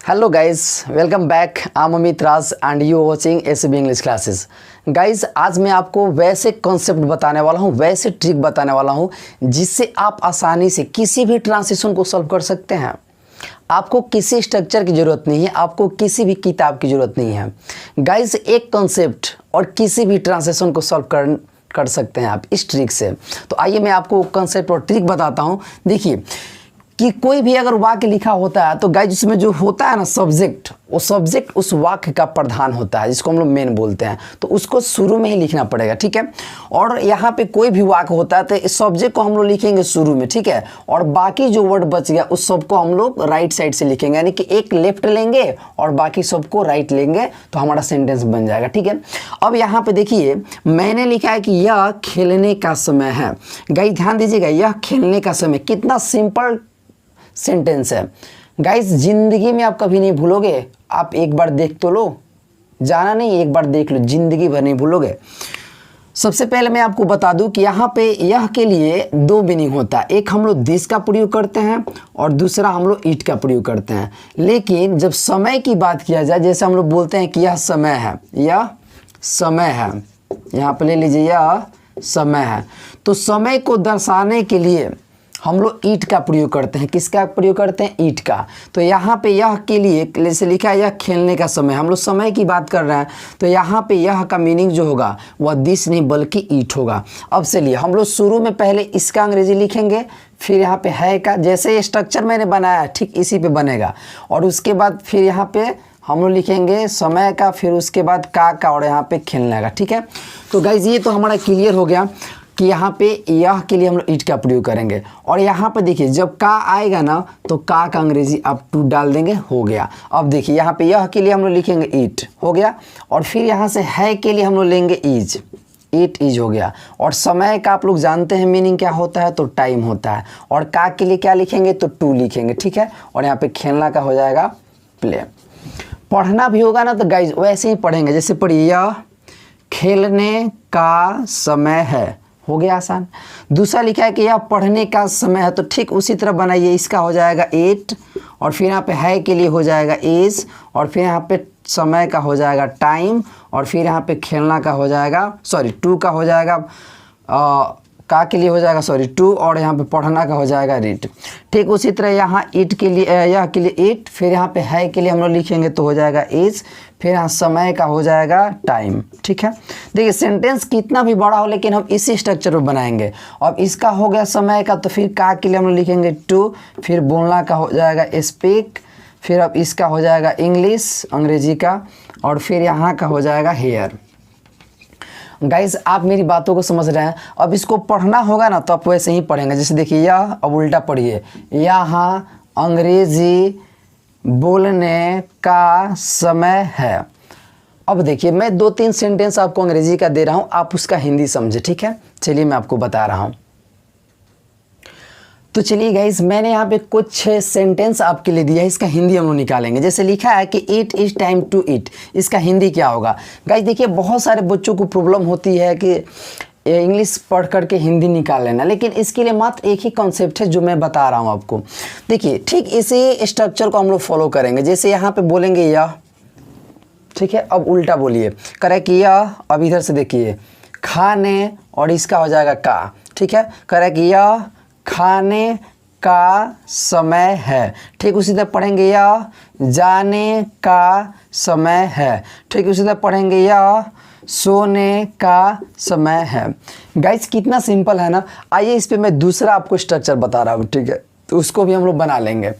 Hello guys, welcome back. I am Amit Raj and you watching SB English classes. Guys, आज मैं आपको वैसे concept बताने वाला हूँ, वैसे ट्रिक बताने वाला हूँ जिससे आप आसानी से किसी भी ट्रांसलेशन को सॉल्व कर सकते हैं। आपको किसी स्ट्रक्चर की ज़रूरत नहीं है, आपको किसी भी किताब की ज़रूरत नहीं है। गाइस, एक कॉन्सेप्ट और किसी भी ट्रांसलेशन को सॉल्व कर सकते हैं आप इस ट्रिक से। तो आइए मैं आपको कॉन्सेप्ट और ट्रिक बताता हूँ। देखिए कि कोई भी अगर वाक्य लिखा होता है तो गाइस उसमें जो होता है ना सब्जेक्ट, वो सब्जेक्ट उस वाक्य का प्रधान होता है, जिसको हम लोग मेन बोलते हैं। तो उसको शुरू में ही लिखना पड़ेगा, ठीक है। और यहाँ पे कोई भी वाक्य होता है तो इस सब्जेक्ट को हम लोग लिखेंगे शुरू में, ठीक है। और बाकी जो वर्ड बच गया उस सबको हम लोग राइट साइड से लिखेंगे, यानी कि एक लेफ्ट लेंगे और बाकी सबको राइट लेंगे तो हमारा सेंटेंस बन जाएगा, ठीक है। अब यहाँ पे देखिए मैंने लिखा है कि यह खेलने का समय है। गाइस ध्यान दीजिएगा, यह खेलने का समय, कितना सिंपल सेंटेंस है। गाइस जिंदगी में आप कभी नहीं भूलोगे, आप एक बार देख तो लो, जाना नहीं, एक बार देख लो, जिंदगी भर नहीं भूलोगे। सबसे पहले मैं आपको बता दूं कि यहाँ पे यह के लिए दो मीनिंग होता है, एक हम लोग दिस का प्रयोग करते हैं और दूसरा हम लोग ईट का प्रयोग करते हैं। लेकिन जब समय की बात किया जाए, जैसे हम लोग बोलते हैं कि यह समय है, यह समय है, यहाँ पे ले लीजिए यह समय है, तो समय को दर्शाने के लिए हम लोग ईट का प्रयोग करते हैं। किसका प्रयोग करते हैं? ईट का। तो यहाँ पे यह के लिए जैसे लिखा है यह खेलने का समय, हम लोग समय की बात कर रहे हैं, तो यहाँ पे यह का मीनिंग जो होगा वह दिस नहीं बल्कि ईट होगा। अब चलिए हम लोग शुरू में पहले इसका अंग्रेजी लिखेंगे, फिर यहाँ पे है का, जैसे ये स्ट्रक्चर मैंने बनाया है ठीक इसी पे बनेगा। और उसके बाद फिर यहाँ पे हम लोग लिखेंगे समय का, फिर उसके बाद का और यहाँ पे खेलने का, ठीक है। तो गाइज ये तो हमारा क्लियर हो गया कि यहाँ पे यह के लिए हम लोग ईट का प्रयोग करेंगे। और यहाँ पे देखिए जब का आएगा ना तो का अंग्रेजी आप टू डाल देंगे, हो गया। अब देखिए यहाँ पे यह के लिए हम लोग लिखेंगे ईट, हो गया। और फिर यहाँ से है के लिए हम लोग लेंगे इज, ईट इज हो गया। और समय का आप लोग जानते हैं मीनिंग क्या होता है, तो टाइम होता है। और का के लिए क्या लिखेंगे, तो टू लिखेंगे, ठीक है। और यहाँ पे खेलना का हो जाएगा प्ले। पढ़ना भी होगा ना तो गाइज वैसे ही पढ़ेंगे, जैसे पढ़िए यह खेलने का समय है, हो गया आसान। दूसरा लिखा है कि यह पढ़ने का समय है, तो ठीक उसी तरह बनाइए, इसका हो जाएगा एट, और फिर यहाँ पे है के लिए हो जाएगा एज, और फिर यहाँ पे समय का हो जाएगा टाइम, और फिर यहाँ पे खेलना का हो जाएगा टू का हो जाएगा का के लिए हो जाएगा टू, और यहाँ पे पढ़ना का हो जाएगा रीड। ठीक उसी तरह यहाँ ईट के लिए यह के लिए ईट, फिर यहाँ पे है के लिए हम लोग लिखेंगे तो हो जाएगा एज, फिर यहाँ समय का हो जाएगा टाइम, ठीक है। देखिए सेंटेंस कितना भी बड़ा हो लेकिन हम इसी स्ट्रक्चर में बनाएंगे। अब इसका हो गया समय का, तो फिर का के लिए हम लोग लिखेंगे टू, फिर बोलना का हो जाएगा स्पीक, फिर अब इसका हो जाएगा इंग्लिश अंग्रेजी का, और फिर यहाँ का हो जाएगा हेयर। गाइस आप मेरी बातों को समझ रहे हैं। अब इसको पढ़ना होगा ना तो आप वैसे ही पढ़ेंगे, जैसे देखिए यह, अब उल्टा पढ़िए, यहाँ अंग्रेजी बोलने का समय है। अब देखिए मैं 2-3 सेंटेंस आपको अंग्रेजी का दे रहा हूँ, आप उसका हिंदी समझे, ठीक है। चलिए मैं आपको बता रहा हूँ। तो चलिए गाइस मैंने यहाँ पे कुछ सेंटेंस आपके लिए दिया है, इसका हिंदी हम लोग निकालेंगे। जैसे लिखा है कि it is time to eat, इसका हिंदी क्या होगा? गाइस देखिए बहुत सारे बच्चों को प्रॉब्लम होती है कि इंग्लिश पढ़ करके हिंदी निकाल लेना, लेकिन इसके लिए मात्र एक ही कॉन्सेप्ट है जो मैं बता रहा हूँ आपको। देखिए ठीक इसी स्ट्रक्चर को हम लोग फॉलो करेंगे। जैसे यहाँ पे बोलेंगे यह, ठीक है। अब उल्टा बोलिए, करे कि यह, अब इधर से देखिए खाने, और इसका हो जाएगा का, ठीक है। करे कि यह खाने का समय है, ठीक उसी तरह पढ़ेंगे यह जाने का समय है, ठीक उसी तरह पढ़ेंगे यह सोने का समय है। गाइस कितना सिंपल है ना। आइए इस पे मैं दूसरा आपको स्ट्रक्चर बता रहा हूँ, ठीक है, तो उसको भी हम लोग बना लेंगे।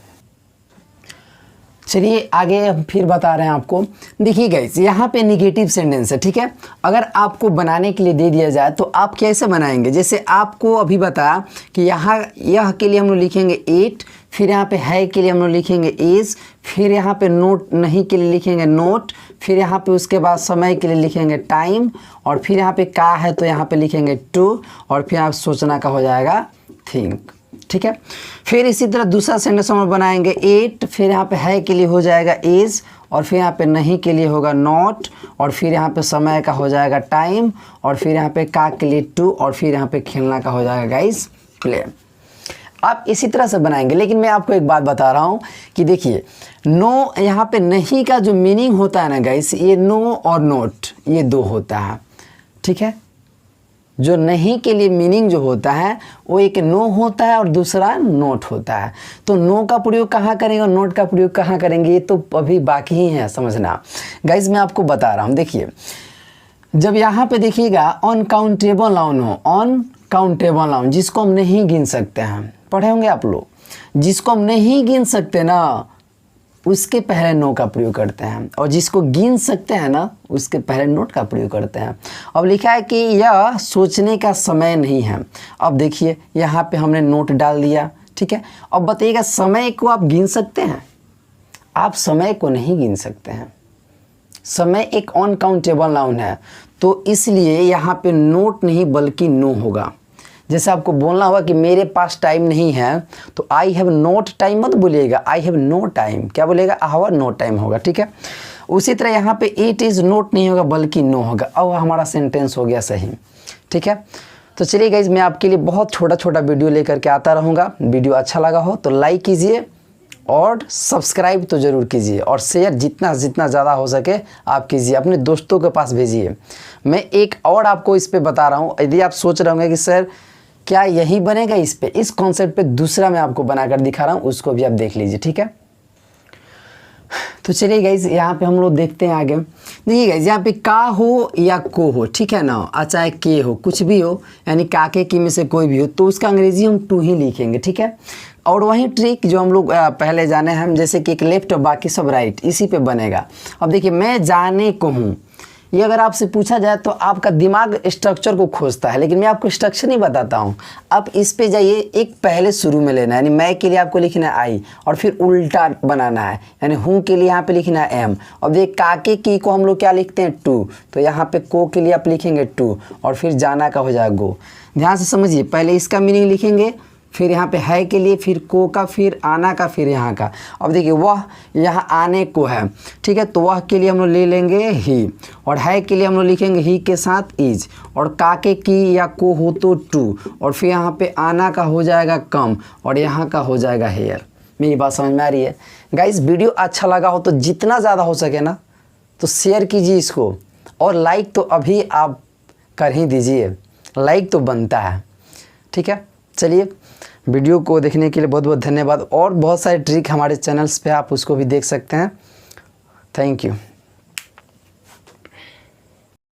चलिए आगे फिर बता रहे हैं आपको। देखिए गाइस यहाँ पे निगेटिव सेंटेंस है, ठीक है। अगर आपको बनाने के लिए दे दिया जाए तो आप कैसे बनाएंगे? जैसे आपको अभी बताया कि यहाँ यह के लिए हम लोग लिखेंगे एट, फिर यहाँ पे है के लिए हम लोग लिखेंगे एज, फिर यहाँ पे नोट नहीं के लिए लिखेंगे नोट, फिर यहाँ पे उसके बाद समय के लिए लिखेंगे टाइम, और फिर यहाँ पे का है तो यहाँ पे लिखेंगे टू, और फिर आप सोचना का हो जाएगा थिंक, ठीक है। फिर इसी तरह दूसरा सेंटेंस हम बनाएंगे एट, फिर यहाँ पे है के लिए हो जाएगा एज, और फिर यहाँ पे नहीं के लिए होगा नॉट, और फिर यहाँ पे समय का हो जाएगा टाइम, और फिर यहाँ पे का के लिए टू, और फिर यहाँ पे खेलना का हो जाएगा गाइस प्ले। आप इसी तरह से बनाएंगे। लेकिन मैं आपको एक बात बता रहा हूँ कि देखिए नो यहाँ पे नहीं का जो मीनिंग होता है ना गाइस, ये नो और नोट ये दो होता है, ठीक है। जो नहीं के लिए मीनिंग जो होता है वो एक नो होता है और दूसरा नोट होता है। तो नो का प्रयोग कहाँ करेंगे और नोट का प्रयोग कहाँ करेंगे, ये तो अभी बाकी ही है समझना। गाइस मैं आपको बता रहा हूँ, देखिए जब यहाँ पे देखिएगा अनकाउंटेबल नाउन हो, अनकाउंटेबल नाउन जिसको हम नहीं गिन सकते हैं, पढ़े होंगे आप लोग, जिसको हम नहीं गिन सकते ना उसके पहले नो का प्रयोग करते हैं, और जिसको गिन सकते हैं ना उसके पहले नोट का प्रयोग करते हैं। अब लिखा है कि यह सोचने का समय नहीं है। अब देखिए यहाँ पे हमने नोट डाल दिया, ठीक है। अब बताइएगा समय को आप गिन सकते हैं? आप समय को नहीं गिन सकते हैं। समय एक अनकाउंटेबल नाउन है, तो इसलिए यहाँ पे नोट नहीं बल्कि नो होगा। जैसे आपको बोलना होगा कि मेरे पास टाइम नहीं है, तो आई हैव नोट टाइम मत बोलिएगा, आई हैव नो टाइम, क्या बोलेगा, आई हैव नो टाइम होगा, ठीक है। उसी तरह यहाँ पे इट इज़ नोट नहीं होगा बल्कि नो होगा। अब हमारा सेंटेंस हो गया सही, ठीक है। तो चलिए गाइज मैं आपके लिए बहुत छोटा छोटा वीडियो लेकर के आता रहूँगा। वीडियो अच्छा लगा हो तो लाइक कीजिए और सब्सक्राइब तो ज़रूर कीजिए, और शेयर जितना ज़्यादा हो सके आप कीजिए, अपने दोस्तों के पास भेजिए। मैं एक और आपको इस पे बता रहा हूँ, यदि आप सोच रहे होंगे कि सर क्या यही बनेगा इस पे, इस कॉन्सेप्ट पे दूसरा मैं आपको बनाकर दिखा रहा हूँ, उसको भी आप देख लीजिए, ठीक है। तो चलिए गाइज यहाँ पे हम लोग देखते हैं आगे। देखिए गाइज यहाँ पे का हो या को हो, ठीक है ना, चाहे के हो, कुछ भी हो, यानी काके की में से कोई भी हो, तो उसका अंग्रेजी हम टू ही लिखेंगे, ठीक है। और वही ट्रिक जो हम लोग पहले जाने हैं, जैसे कि एक लेफ्ट और बाकी सब राइट, इसी पे बनेगा। अब देखिए मैं जाने को हूँ, ये अगर आपसे पूछा जाए तो आपका दिमाग स्ट्रक्चर को खोजता है, लेकिन मैं आपको स्ट्रक्चर नहीं बताता हूँ। आप इस पे जाइए, एक पहले शुरू में लेना है, यानी मैं के लिए आपको लिखना है आई, और फिर उल्टा बनाना है, यानी हूँ के लिए यहाँ पे लिखना है एम। अब देखिए काके की को हम लोग क्या लिखते हैं टू, तो यहाँ पे को के लिए आप लिखेंगे टू, और फिर जाना का हो जाएगा गो। ध्यान से समझिए, पहले इसका मीनिंग लिखेंगे, फिर यहाँ पे है के लिए, फिर को का, फिर आना का, फिर यहाँ का। अब देखिए वह यहाँ आने को है, ठीक है, तो वह के लिए हम लोग ले लेंगे ही, और है के लिए हम लोग लिखेंगे ही के साथ इज, और काके की या को हो तो टू, और फिर यहाँ पे आना का हो जाएगा कम, और यहाँ का हो जाएगा हेयर। मेरी बात समझ में आ रही है गाइस? वीडियो अच्छा लगा हो तो जितना ज़्यादा हो सके ना तो शेयर कीजिए इसको, और लाइक तो अभी आप कर ही दीजिए, लाइक तो बनता है, ठीक है। चलिए वीडियो को देखने के लिए बहुत बहुत धन्यवाद, और बहुत सारे ट्रिक हमारे चैनल्स पे आप उसको भी देख सकते हैं। Thank you.